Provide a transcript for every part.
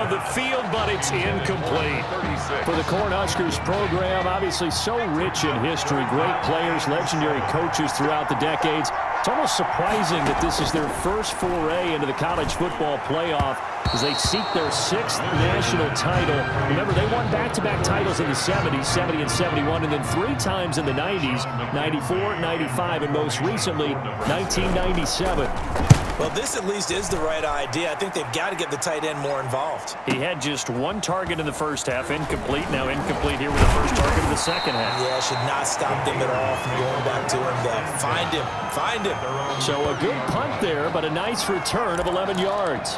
of the field, but it's incomplete. For the Cornhuskers program, obviously so rich in history, great players, legendary coaches throughout the decades. It's almost surprising that this is their first foray into the college football playoff as they seek their 6th national title. Remember, they won back-to-back titles in the 70s, 70 and 71, and then 3 times in the 90s, 94, 95, and most recently, 1997. Well, this at least is the right idea. I think they've got to get the tight end more involved. He had just 1 target in the first half, incomplete. Now incomplete here with the first target of the second half. Yeah, should not stop them at all from going back to him, though. Find him. Find him. So a good punt there, but a nice return of 11 yards.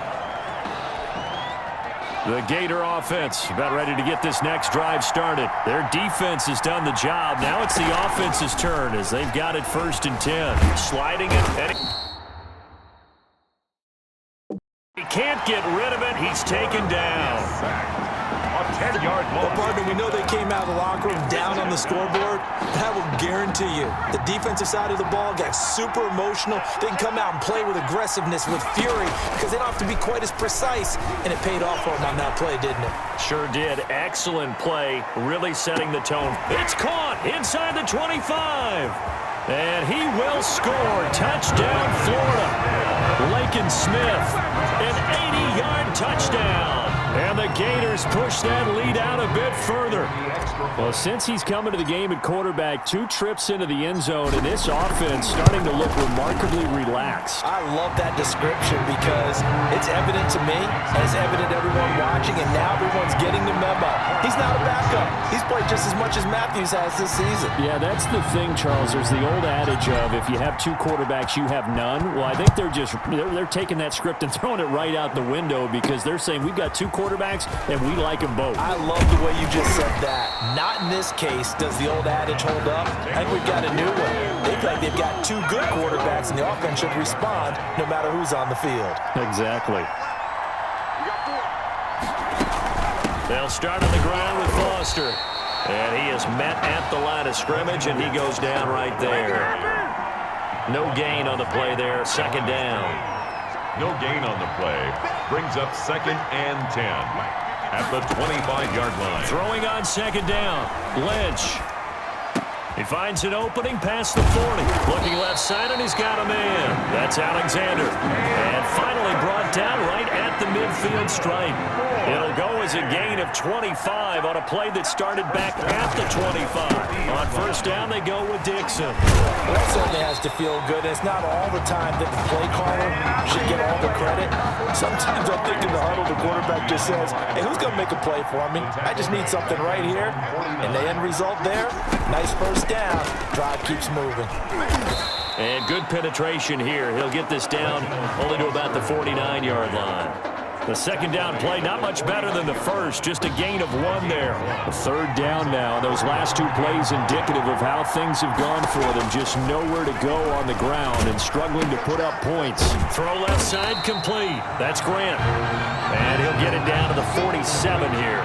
The Gator offense about ready to get this next drive started. Their defense has done the job. Now it's the offense's turn as they've got it 1st and 10. Sliding it. And he can't get rid of it. He's taken down. A 10-yard Well, loss. partner, we know they came out of the locker room down on the scoreboard, but I will guarantee you the defensive side of the ball got super emotional. They can come out and play with aggressiveness, with fury, because they don't have to be quite as precise, and it paid off for them on that play, didn't it? Sure did. Excellent play, really setting the tone. It's caught inside the 25. And he will score. Touchdown, Florida. Lakin Smith, an 80-yard touchdown. And the Gators push that lead out a bit further. Well, since he's coming to the game at quarterback, 2 trips into the end zone, and this offense starting to look remarkably relaxed. I love that description because it's evident to me, and it's evident to everyone watching, and now everyone's getting the memo. He's not a backup. He's played just as much as Matthews has this season. Yeah, that's the thing, Charles. There's the old adage of if you have 2 quarterbacks, you have none. Well, I think they're taking that script and throwing it right out the window because they're saying we've got 2 quarterbacks and we like them both. I love the way you just said that. Not in this case does the old adage hold up. I think we've got a new one. They feel like they've got 2 good quarterbacks, and the offense should respond no matter who's on the field. Exactly. They'll start on the ground with Foster. And he is met at the line of scrimmage, and he goes down right there. No gain on the play there. 2nd down. No gain on the play. Brings up 2nd and 10 at the 25-yard line. Throwing on 2nd down. Lynch. He finds an opening past the 40. Looking left side, and he's got a man. That's Alexander. And finally brought down right at the midfield stripe. It'll go as a gain of 25 on a play that started back at the 25. On 1st down, they go with Dixon. Well, that certainly has to feel good. It's not all the time that the play caller should get all the credit. Sometimes I think in the huddle, the quarterback just says, hey, who's going to make a play for me? I just need something right here. And the end result there, nice 1st down. Drive keeps moving. And good penetration here. He'll get this down only to about the 49-yard line. The 2nd down play, not much better than the first, just a gain of 1 there. A 3rd down now. Those last 2 plays indicative of how things have gone for them. Just nowhere to go on the ground and struggling to put up points. Throw left side complete. That's Grant. And he'll get it down to the 47 here.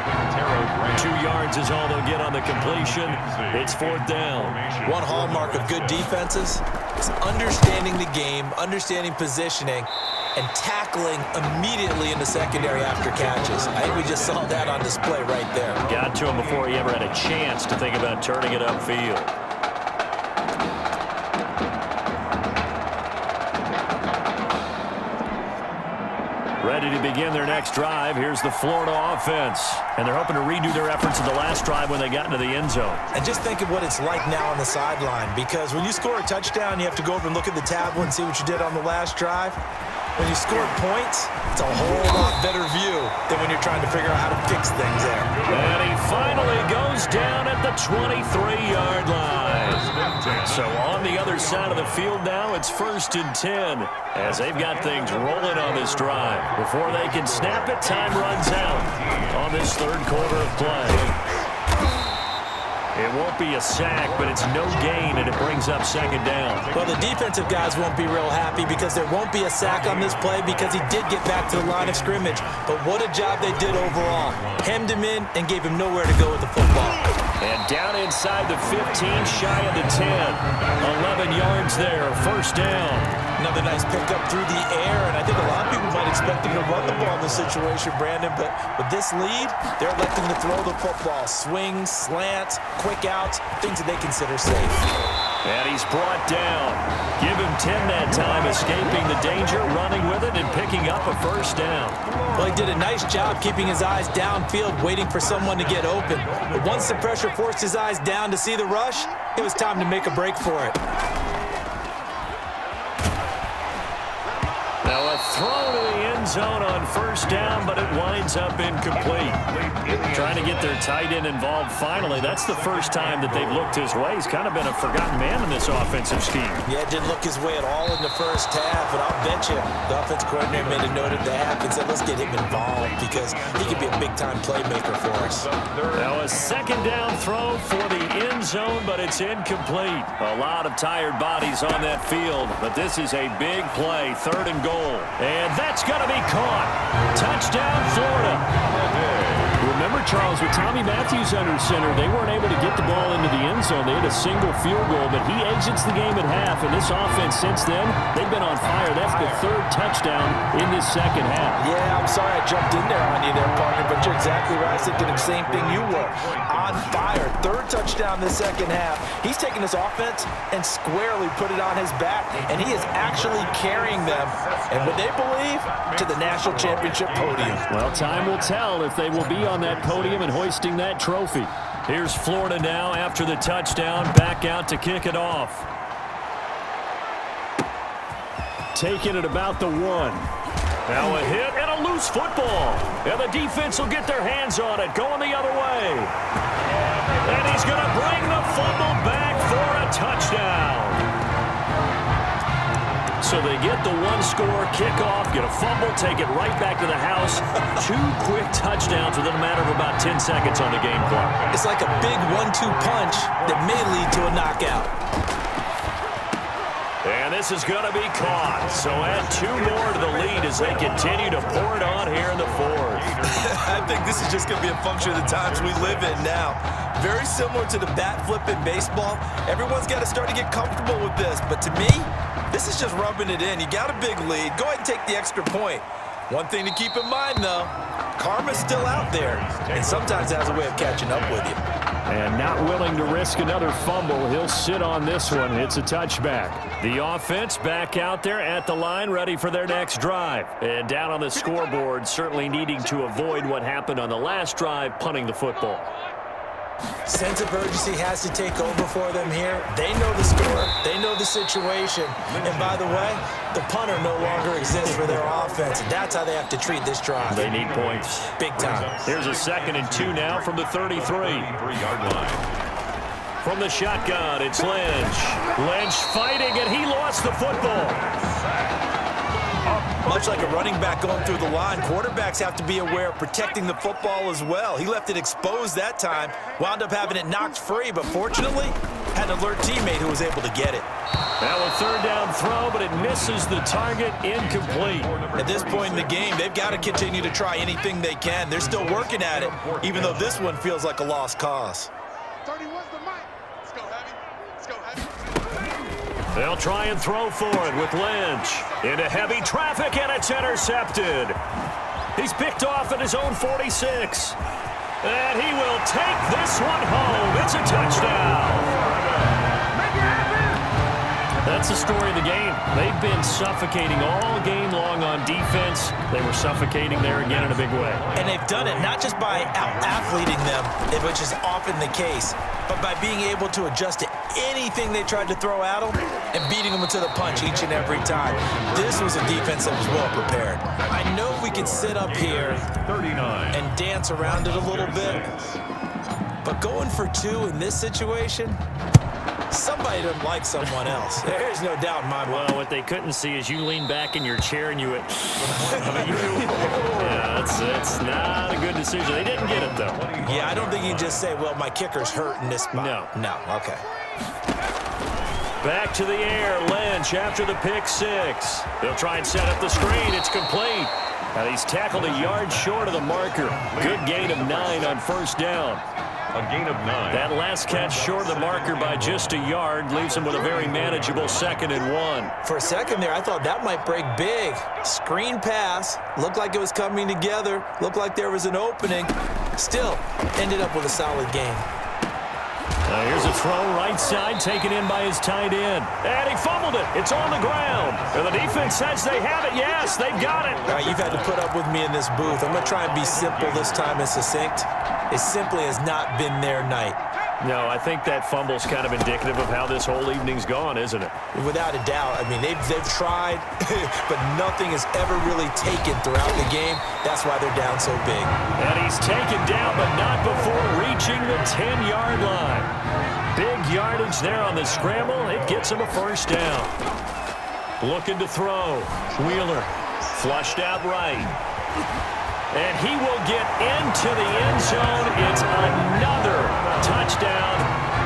2 yards is all they'll get on the completion. It's 4th down. One hallmark of good defenses is understanding the game, understanding positioning, and tackling immediately in the secondary after catches. I think we just saw that on display right there. Got to him before he ever had a chance to think about turning it upfield. Ready to begin their next drive. Here's the Florida offense. And they're hoping to redo their efforts in the last drive when they got into the end zone. And just think of what it's like now on the sideline, because when you score a touchdown, you have to go over and look at the tablet and see what you did on the last drive. When you score points, it's a whole lot better view than when you're trying to figure out how to fix things there. And he finally goes down at the 23-yard line. So on the other side of the field now, it's 1st and 10 as they've got things rolling on this drive. Before they can snap it, time runs out on this 3rd quarter of play. It won't be a sack, but it's no gain, and it brings up 2nd down. Well, the defensive guys won't be real happy because there won't be a sack on this play because he did get back to the line of scrimmage. But what a job they did overall. Hemmed him in and gave him nowhere to go with the football. And down inside the 15, shy of the 10. 11 yards there, 1st down. Another nice pickup through the air, and I think a lot of people might expect him to run the ball in this situation, Brandon, but with this lead, they're electing to throw the football. Swings, slants, quick outs, things that they consider safe. And he's brought down. Give him 10 that time, escaping the danger, running with it, and picking up a first down. Well, he did a nice job keeping his eyes downfield, waiting for someone to get open. But once the pressure forced his eyes down to see the rush, it was time to make a break for it. Now a throw to the end zone on first down, but it winds up incomplete. Trying to get their tight end involved finally. That's the first time that they've looked his way. He's kind of been a forgotten man in this offensive scheme. Yeah, didn't look his way at all in the first half, and I'll bet you the offensive coordinator made a note at the half and said, let's get him involved because he could be a big-time playmaker for us. Now a second down throw for the end zone, but it's incomplete. A lot of tired bodies on that field, but this is a big play, 3rd and goal. And that's going to be caught. Touchdown, Florida. Remember, Charles, with Tommy Matthews under center, they weren't able to get the ball into the end zone. They had a single field goal, but he exits the game at half, and this offense since then, they've been on fire. That's the 3rd touchdown in this second half. Yeah, I'm sorry I jumped in there on you there, partner, but you're exactly right. I was thinking the same thing you were. On fire. 3rd touchdown this second half. He's taking this offense and squarely put it on his back, and he is actually carrying them, and what they believe, to the national championship podium. Well, time will tell if they will be on that podium and hoisting that trophy. Here's Florida now after the touchdown, back out to kick it off. Taking it about the 1. Now a hit and a loose football. And the defense will get their hands on it, going the other way. And he's going to bring the fumble back for a touchdown. So they get the 1-score kickoff, get a fumble, take it right back to the house. 2 quick touchdowns within a matter of about 10 seconds on the game clock. It's like a big 1-2 punch that may lead to a knockout. And this is going to be caught. So add 2 more to the lead as they continue to pour it on here in the 4th. I think this is just going to be a function of the times we live in now. Very similar to the bat flip in baseball. Everyone's got to start to get comfortable with this. But to me, this is just rubbing it in. You got a big lead. Go ahead and take the extra point. One thing to keep in mind, though, karma's still out there, and sometimes it has a way of catching up with you. And not willing to risk another fumble. He'll sit on this one. It's a touchback. The offense back out there at the line, ready for their next drive. And down on the scoreboard, certainly needing to avoid what happened on the last drive, punting the football. Sense of urgency has to take over for them here. They know the score. They know the situation. And by the way, the punter no longer exists for their offense. And that's how they have to treat this drive. They need points. Big time. Here's a 2nd and 2 now from the 33. 3-yard line. From the shotgun, it's Lynch. Lynch fighting, and he lost the football. Much like a running back going through the line, quarterbacks have to be aware of protecting the football as well. He left it exposed that time, wound up having it knocked free, but fortunately, had an alert teammate who was able to get it. Now a 3rd down throw, but it misses the target, incomplete. At this point in the game, they've got to continue to try anything they can. They're still working at it, even though this one feels like a lost cause. 31's the mic. Let's go, Heavy. Let's go, Heavy. They'll try and throw for it with Lynch. Into heavy traffic, and it's intercepted. He's picked off at his own 46. And he will take this one home. It's a touchdown. That's the story of the game. They've been suffocating all game long on defense. They were suffocating there again in a big way. And they've done it not just by out-athleting them, which is often the case, but by being able to adjust to anything they tried to throw at them and beating them to the punch each and every time. This was a defense that was well prepared. I know we can sit up here 39 and dance around it a little bit, but going for 2 in this situation, somebody doesn't like someone else. There's no doubt in my mind. Well, what they couldn't see is you lean back in your chair and you went, yeah, it's not a good decision. They didn't get it, though. Yeah, I don't think you can just say, well, my kicker's hurt in this spot. No, okay. Back to the air, Lynch after the pick 6. They'll try and set up the screen. It's complete. And he's tackled a yard short of the marker. Good gain of 9 on first down. A gain of 9. That last catch short of the marker by just a yard leaves him with a very manageable 2nd and 1. For a second there, I thought that might break big. Screen pass. Looked like it was coming together. Looked like there was an opening. Still, ended up with a solid gain. Here's a throw right side, taken in by his tight end. And he fumbled it. It's on the ground. And the defense says they have it. Yes, they've got it. All right, you've had to put up with me in this booth. I'm going to try and be simple this time and succinct. It simply has not been their night. No, I think that fumble's kind of indicative of how this whole evening's gone, isn't it? Without a doubt. I mean, they've tried, but nothing has ever really taken throughout the game. That's why they're down so big. And he's taken down, but not before reaching the 10-yard line. Big yardage there on the scramble. It gets him a first down. Looking to throw. Wheeler flushed out right. And he will get into the end zone. It's another touchdown.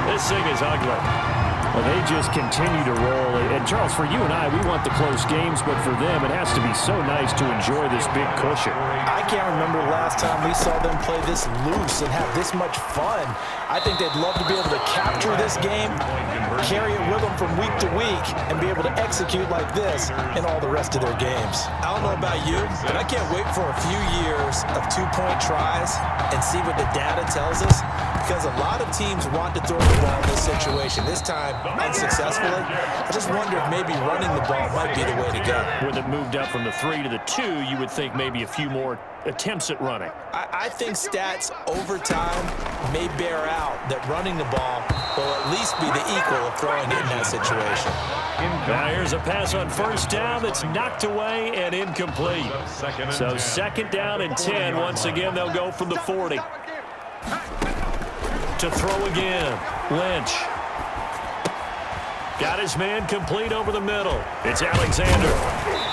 This thing is ugly. Well, they just continue to roll. And, Charles, for you and I, we want the close games, but for them, it has to be so nice to enjoy this big cushion. I can't remember the last time we saw them play this loose and have this much fun. I think they'd love to be able to capture this game, carry it with them from week to week, and be able to execute like this in all the rest of their games. I don't know about you, but I can't wait for a few years of two-point tries and see what the data tells us, because a lot of teams want to throw the ball in this situation. This time, unsuccessfully. I just wonder if maybe running the ball might be the way to go. With it moved up from the 3 to the 2, you would think maybe a few more attempts at running. I think stats over time may bear out that running the ball will at least be the equal of throwing it in that situation. Now here's a pass on first down that's knocked away and incomplete. So 2nd down and 10. Once again, they'll go from the 40. To throw again. Lynch. Got his man complete over the middle. It's Alexander.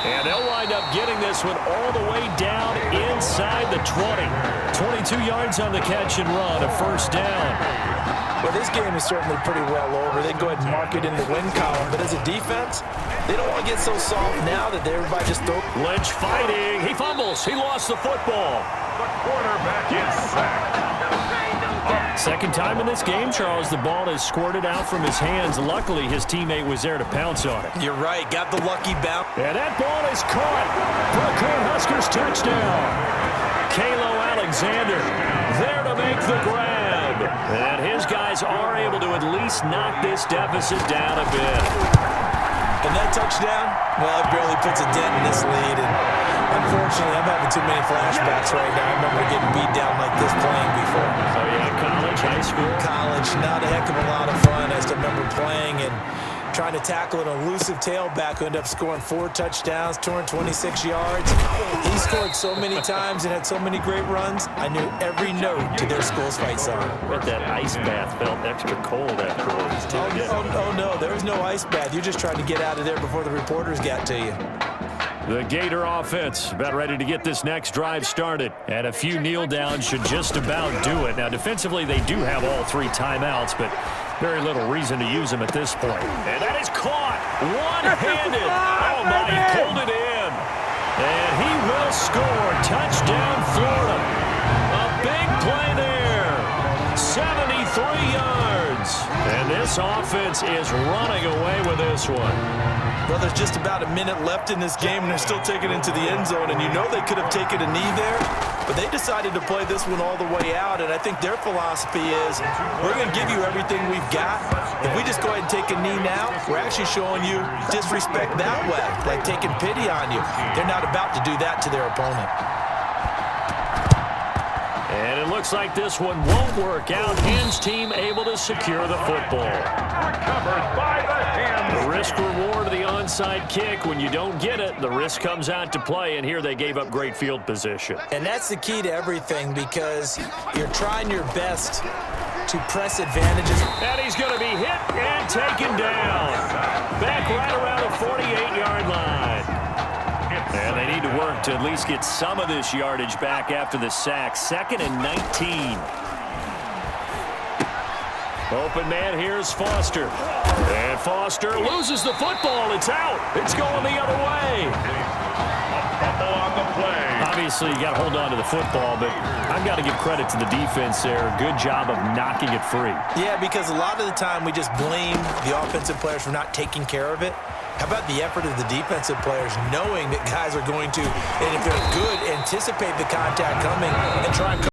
And they'll wind up getting this one all the way down inside the 20. 22 yards on the catch and run, a first down. Well, this game is certainly pretty well over. They go ahead and mark it in the win column. But as a defense, they don't want to get so soft now that everybody just throws. Lynch fighting. He fumbles. He lost the football. The quarterback is sacked. Second time in this game, Charles, the ball is squirted out from his hands. Luckily, his teammate was there to pounce on it. You're right. Got the lucky bounce. And that ball is caught for a Cornhuskers touchdown. Kalo Alexander there to make the grab. And his guys are able to at least knock this deficit down a bit. And that touchdown, well, it barely puts a dent in this lead. And unfortunately, I'm having too many flashbacks right now. I remember getting beat down like this playing before. Oh, yeah, college, high school? College, not a heck of a lot of fun. I still remember playing and trying to tackle an elusive tailback who ended up scoring 4 touchdowns, 226 yards. He scored so many times and had so many great runs, I knew every note to their school's fight song. But that ice bath felt extra cold afterwards, too. Oh, no, there was no ice bath. You just tried to get out of there before the reporters got to you. The Gator offense about ready to get this next drive started. And a few kneel downs should just about do it. Now, defensively, they do have all 3 timeouts, but very little reason to use them at this point. And that is caught one-handed. Oh, my, he pulled it in. And he will score. Touchdown, Florida. A big play there. 73 yards. And this offense is running away with this one. Well, there's just about a minute left in this game, and they're still taking it into the end zone. And you know they could have taken a knee there, but they decided to play this one all the way out. And I think their philosophy is, we're going to give you everything we've got. If we just go ahead and take a knee now, we're actually showing you disrespect that way, like taking pity on you. They're not about to do that to their opponent. And it looks like this one won't work out. Hens team able to secure the football. Recovered by the Hens. The risk reward of the onside kick. When you don't get it, the risk comes out to play, and here they gave up great field position. And that's the key to everything, because you're trying your best to press advantages. And he's going to be hit and taken down. Back right around the 48-yard line. And they need to work to at least get some of this yardage back after the sack. 2nd and 19. Open man, here's Foster. And Foster loses the football. It's out. It's going the other way. A fumble on the play. A obviously you got to hold on to the football, but I've got to give credit to the defense there. Good job of knocking it free. Yeah, because a lot of the time we just blame the offensive players for not taking care of it. How about the effort of the defensive players knowing that guys are going to, and if they're good, anticipate the contact coming and try and